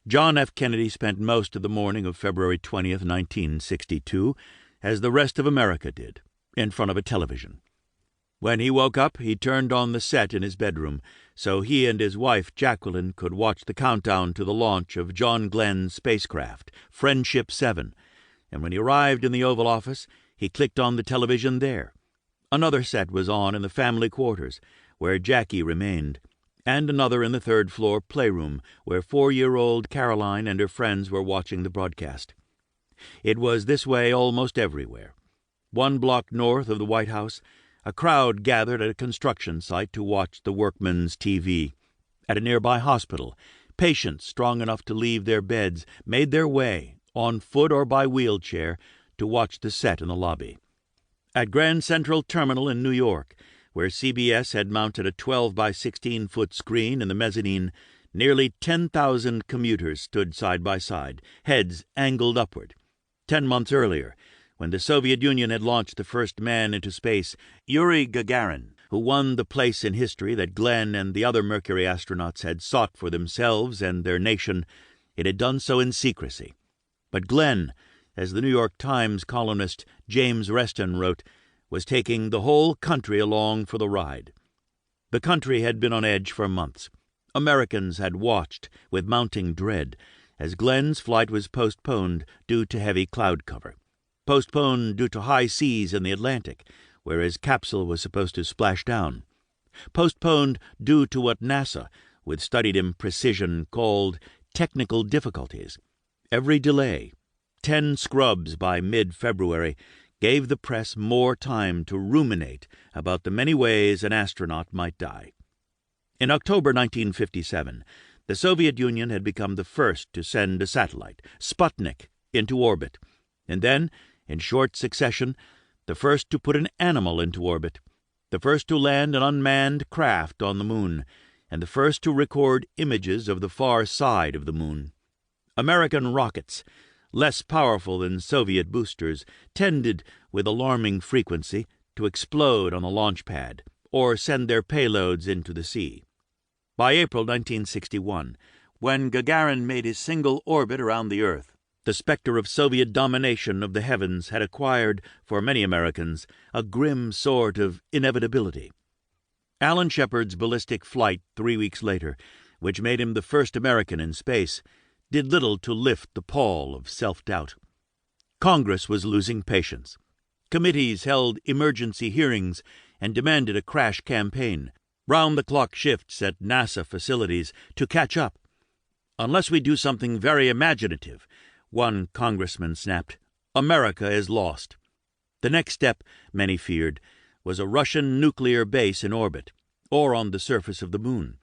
John F. Kennedy spent most of the morning of February 20th, 1962, as the rest of America did, in front of a television. When he woke up, he turned on the set in his bedroom, so he and his wife, Jacqueline, could watch the countdown to the launch of John Glenn's spacecraft, Friendship 7, and when he arrived in the Oval Office, he clicked on the television there. Another set was on in the family quarters, where Jackie remained, and another in the third-floor playroom, where 4-year-old Caroline and her friends were watching the broadcast. It was this way almost everywhere. 1 block north of the White House, a crowd gathered at a construction site to watch the workmen's TV. At a nearby hospital, patients strong enough to leave their beds made their way, on foot or by wheelchair, to watch the set in the lobby. At Grand Central Terminal in New York, where CBS had mounted a 12 by 16-foot screen in the mezzanine, nearly 10,000 commuters stood side by side, heads angled upward. 10 months earlier, when the Soviet Union had launched the first man into space, Yuri Gagarin, who won the place in history that Glenn and the other Mercury astronauts had sought for themselves and their nation, it had done so in secrecy. But Glenn, as the New York Times columnist James Reston wrote, was taking the whole country along for the ride. The country had been on edge for months. Americans had watched with mounting dread as Glenn's flight was postponed due to heavy cloud cover, postponed due to high seas in the Atlantic, where his capsule was supposed to splash down, postponed due to what NASA, with studied imprecision, called technical difficulties. Every delay, 10 scrubs by mid-February, gave the press more time to ruminate about the many ways an astronaut might die. In October 1957, the Soviet Union had become the first to send a satellite, Sputnik, into orbit, and then, in short succession, the first to put an animal into orbit, the first to land an unmanned craft on the moon, and the first to record images of the far side of the moon. American rockets, less powerful than Soviet boosters, tended, with alarming frequency, to explode on the launch pad or send their payloads into the sea. By April 1961, when Gagarin made his single orbit around the Earth, the specter of Soviet domination of the heavens had acquired, for many Americans, a grim sort of inevitability. Alan Shepard's ballistic flight 3 weeks later, which made him the first American in space, did little to lift the pall of self-doubt. Congress was losing patience. Committees held emergency hearings and demanded a crash campaign, round-the-clock shifts at NASA facilities to catch up. "Unless we do something very imaginative," one congressman snapped, "America is lost." The next step, many feared, was a Russian nuclear base in orbit, or on the surface of the moon.